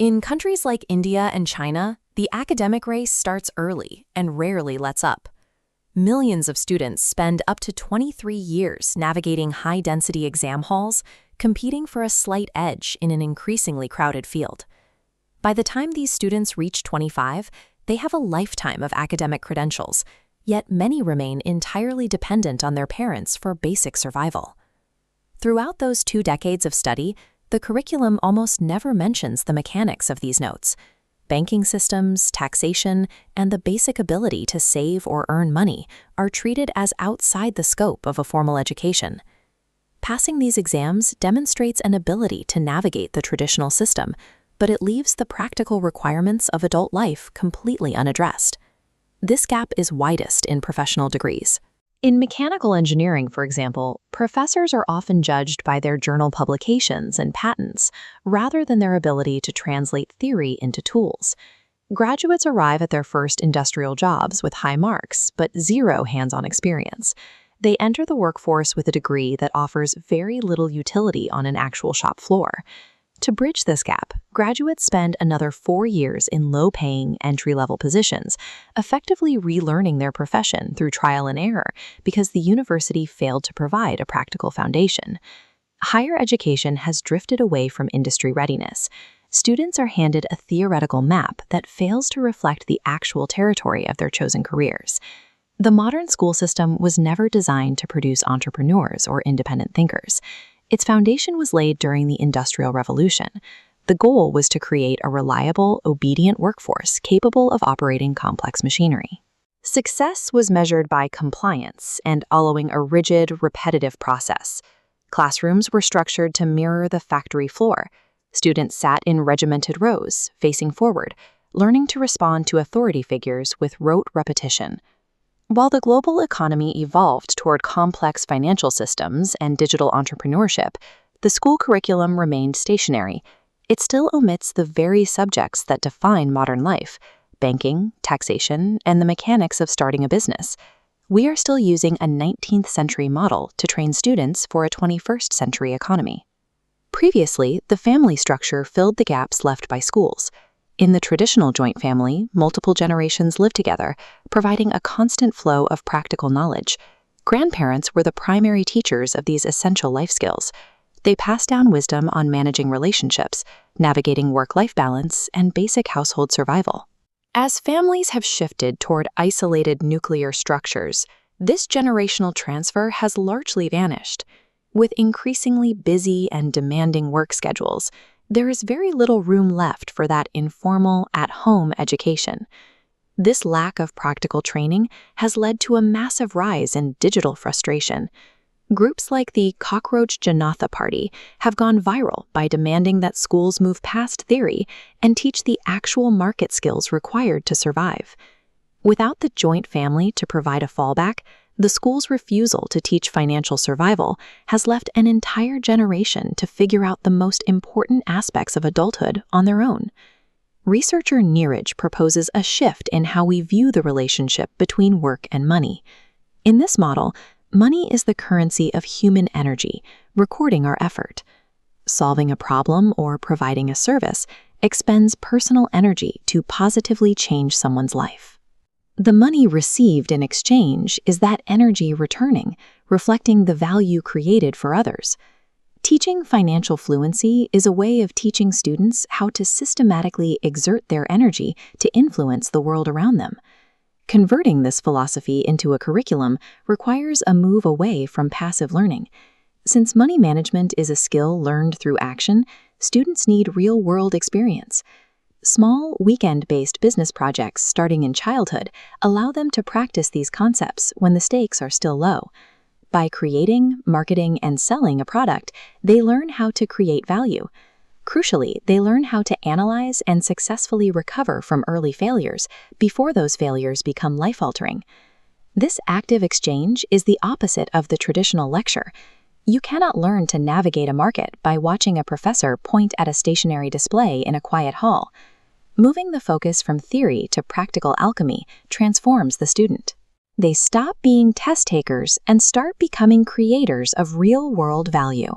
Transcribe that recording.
In countries like India and China, the academic race starts early and rarely lets up. Millions of students spend up to 23 years navigating high-density exam halls, competing for a slight edge in an increasingly crowded field. By the time these students reach 25, they have a lifetime of academic credentials, yet many remain entirely dependent on their parents for basic survival. Throughout those 2 decades of study, the curriculum almost never mentions the mechanics of these notes. Banking systems, taxation, and the basic ability to save or earn money are treated as outside the scope of a formal education. Passing these exams demonstrates an ability to navigate the traditional system, but it leaves the practical requirements of adult life completely unaddressed. This gap is widest in professional degrees. In mechanical engineering, for example, professors are often judged by their journal publications and patents, rather than their ability to translate theory into tools. Graduates arrive at their first industrial jobs with high marks, but zero hands-on experience. They enter the workforce with a degree that offers very little utility on an actual shop floor. To bridge this gap, graduates spend another 4 years in low-paying, entry-level positions, effectively relearning their profession through trial and error because the university failed to provide a practical foundation. Higher education has drifted away from industry readiness. Students are handed a theoretical map that fails to reflect the actual territory of their chosen careers. The modern school system was never designed to produce entrepreneurs or independent thinkers. Its foundation was laid during the Industrial Revolution. The goal was to create a reliable, obedient workforce capable of operating complex machinery. Success was measured by compliance and following a rigid, repetitive process. Classrooms were structured to mirror the factory floor. Students sat in regimented rows, facing forward, learning to respond to authority figures with rote repetition. While the global economy evolved toward complex financial systems and digital entrepreneurship, the school curriculum remained stationary. It still omits the very subjects that define modern life: banking, taxation, and the mechanics of starting a business. We are still using a 19th century model to train students for a 21st century economy. Previously, the family structure filled the gaps left by schools. In the traditional joint family, multiple generations lived together, providing a constant flow of practical knowledge. Grandparents were the primary teachers of these essential life skills. They passed down wisdom on managing relationships, navigating work-life balance, and basic household survival. As families have shifted toward isolated nuclear structures, this generational transfer has largely vanished. With increasingly busy and demanding work schedules, there is very little room left for that informal, at-home education. This lack of practical training has led to a massive rise in digital frustration. Groups like the Cockroach Janatha Party have gone viral by demanding that schools move past theory and teach the actual market skills required to survive. Without the joint family to provide a fallback, the school's refusal to teach financial survival has left an entire generation to figure out the most important aspects of adulthood on their own. Researcher Neeraj proposes a shift in how we view the relationship between work and money. In this model, money is the currency of human energy, recording our effort. Solving a problem or providing a service expends personal energy to positively change someone's life. The money received in exchange is that energy returning, reflecting the value created for others. Teaching financial fluency is a way of teaching students how to systematically exert their energy to influence the world around them. Converting this philosophy into a curriculum requires a move away from passive learning. Since money management is a skill learned through action, students need real-world experience. Small, weekend-based business projects starting in childhood allow them to practice these concepts when the stakes are still low. By creating, marketing, and selling a product, they learn how to create value. Crucially, they learn how to analyze and successfully recover from early failures before those failures become life-altering. This active exchange is the opposite of the traditional lecture. You cannot learn to navigate a market by watching a professor point at a stationary display in a quiet hall. Moving the focus from theory to practical alchemy transforms the student. They stop being test takers and start becoming creators of real-world value.